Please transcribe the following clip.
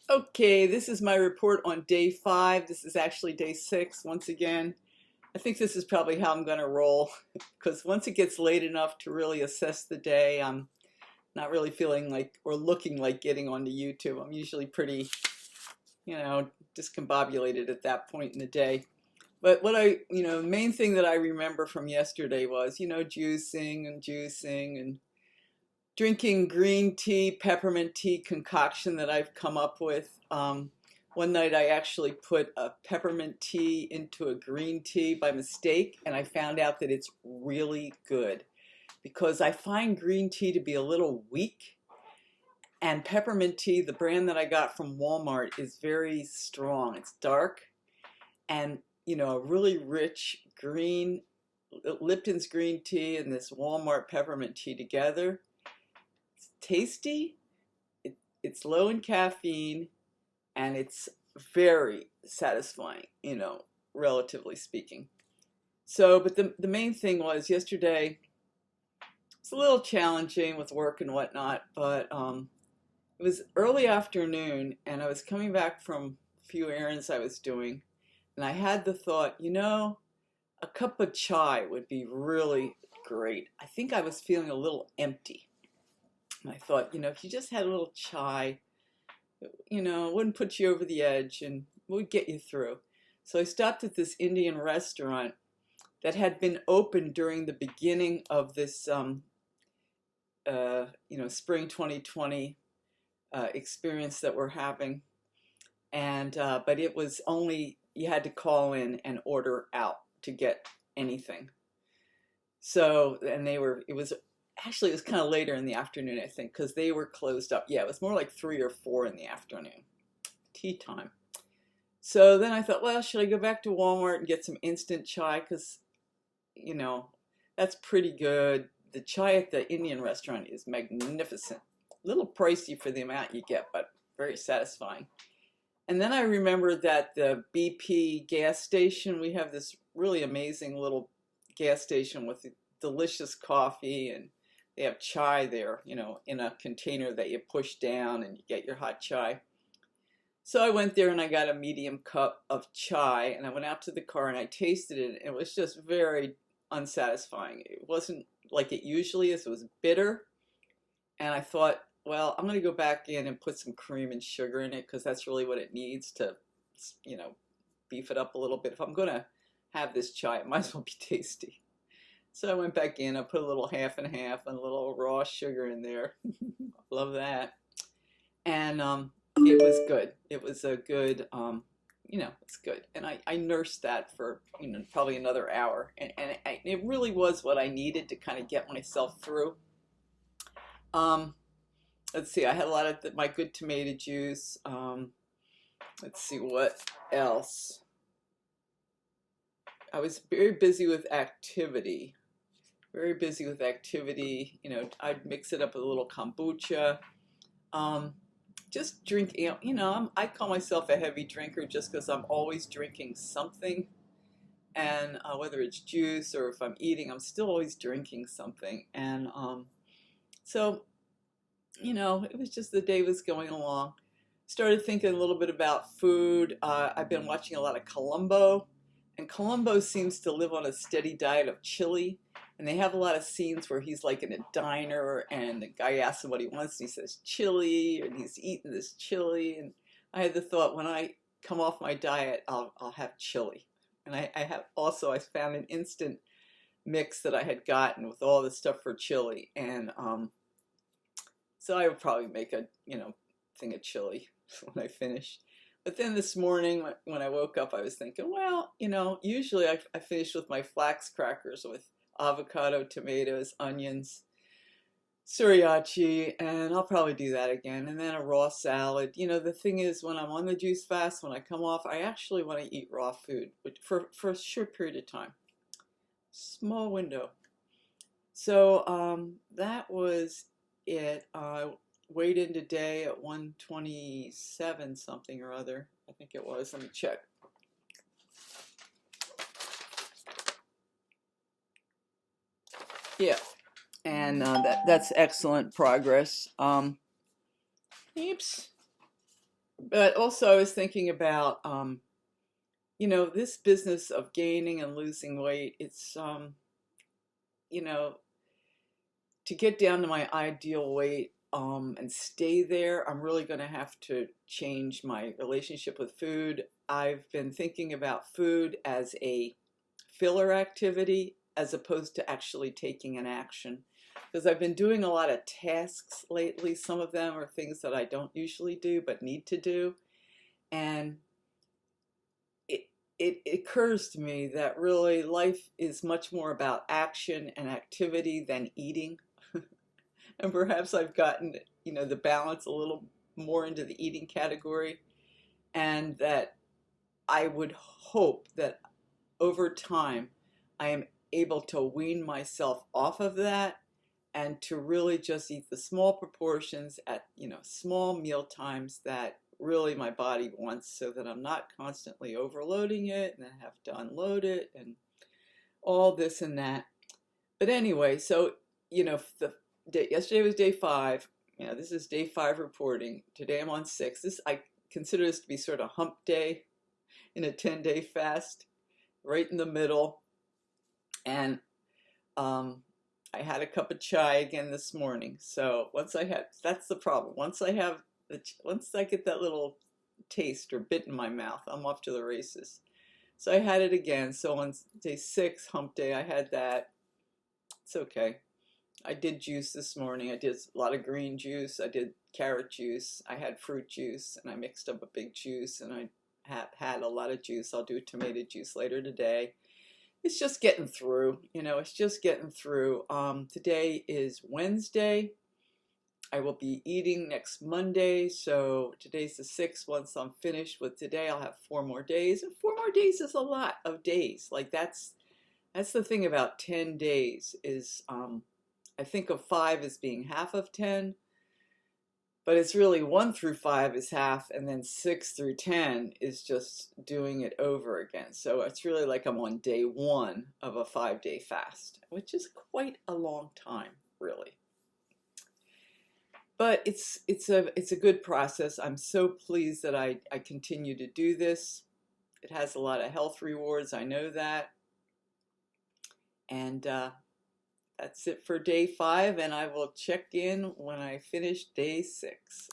Okay, this is my report on day 5. This is actually day 6 once again. I think this is probably how I'm going to roll because once it gets late enough to really assess the day, I'm not really feeling like or looking like getting onto YouTube. I'm usually pretty, discombobulated at that point in the day. But the main thing that I remember from yesterday was, juicing and drinking green tea, peppermint tea concoction that I've come up with. One night I actually put a peppermint tea into a green tea by mistake, and I found out that it's really good because I find green tea to be a little weak, and peppermint tea, the brand that I got from Walmart, is very strong. It's dark and, a really rich green, Lipton's green tea and this Walmart peppermint tea together. It's tasty, it's low in caffeine, and it's very satisfying, relatively speaking. So, but the main thing was yesterday, it's a little challenging with work and whatnot, but it was early afternoon and I was coming back from a few errands I was doing, and I had the thought, a cup of chai would be really great. I think I was feeling a little empty. And I thought, if you just had a little chai, it wouldn't put you over the edge and would get you through. So I stopped at this Indian restaurant that had been open during the beginning of this, spring 2020 experience that we're having. And but it was only, you had to call in and order out to get anything. So, and it was kind of later in the afternoon, I think, because they were closed up. Yeah, it was more like 3 or 4 in the afternoon, tea time. So then I thought, well, should I go back to Walmart and get some instant chai? Because, you know, that's pretty good. The chai at the Indian restaurant is magnificent. A little pricey for the amount you get, but very satisfying. And then I remembered that the BP gas station, we have this really amazing little gas station with delicious coffee, and they have chai there, in a container that you push down and you get your hot chai. So I went there and I got a medium cup of chai, and I went out to the car and I tasted it. And it was just very unsatisfying. It wasn't like it usually is. It was bitter. And I thought, well, I'm going to go back in and put some cream and sugar in it because that's really what it needs to, you know, beef it up a little bit. If I'm going to have this chai, it might as well be tasty. So I went back in, I put a little half and half and a little raw sugar in there. Love that. And it was good. It was a good, it's good. And I nursed that for, probably another hour. And it really was what I needed to kind of get myself through. Um, let's see, I had a lot of my good tomato juice. Let's see what else. I was very busy with activity. Very busy with activity. I'd mix it up with a little kombucha. Just drinking, I call myself a heavy drinker just because I'm always drinking something. And whether it's juice or if I'm eating, I'm still always drinking something. And so, it was just the day was going along. Started thinking a little bit about food. I've been watching a lot of Columbo. And Columbo seems to live on a steady diet of chili. And they have a lot of scenes where he's like in a diner and the guy asks him what he wants and he says chili, and he's eating this chili. And I had the thought, when I come off my diet, I'll have chili. And I found an instant mix that I had gotten with all the stuff for chili. And so I would probably make a, thing of chili when I finish. But then this morning when I woke up, I was thinking, well, usually I finish with my flax crackers with avocado, tomatoes, onions, sriracha, and I'll probably do that again. And then a raw salad. The thing is, when I'm on the juice fast, when I come off, I actually want to eat raw food for a short period of time. Small window. So that was it. Weighed in today at 127 something or other. I think it was. Let me check. Yeah, and that's excellent progress. Oops. But also I was thinking about, this business of gaining and losing weight. It's, you know, to get down to my ideal weight, and stay there, I'm really going to have to change my relationship with food. I've been thinking about food as a filler activity as opposed to actually taking an action. Because I've been doing a lot of tasks lately. Some of them are things that I don't usually do but need to do. And it, it occurs to me that really life is much more about action and activity than eating. And perhaps I've gotten, the balance a little more into the eating category, and that I would hope that over time I am able to wean myself off of that and to really just eat the small proportions at, small meal times that really my body wants, so that I'm not constantly overloading it and then have to unload it and all this and that. But anyway, so, yesterday was day 5. This is day 5 reporting. Today I'm on 6. I consider this to be sort of hump day in a 10-day fast, right in the middle. And I had a cup of chai again this morning. So that's the problem. Once I get that little taste or bit in my mouth, I'm off to the races. So I had it again. So on day 6, hump day, I had that. It's okay. I did juice this morning. I did a lot of green juice. I did carrot juice. I had fruit juice, and I mixed up a big juice, and I had a lot of juice. I'll do tomato juice later today. It's just getting through, it's just getting through. Today is Wednesday. I will be eating next Monday, so today's the 6th. Once I'm finished with today, I'll have 4 more days, and 4 more days is a lot of days. Like that's the thing about 10 days is, I think of 5 as being half of 10, but it's really 1 through 5 is half, and then 6 through 10 is just doing it over again. So it's really like I'm on day 1 of a 5-day fast, which is quite a long time, really. But it's a good process. I'm so pleased that I continue to do this. It has a lot of health rewards, I know that. And that's it for day 5, and I will check in when I finish day 6.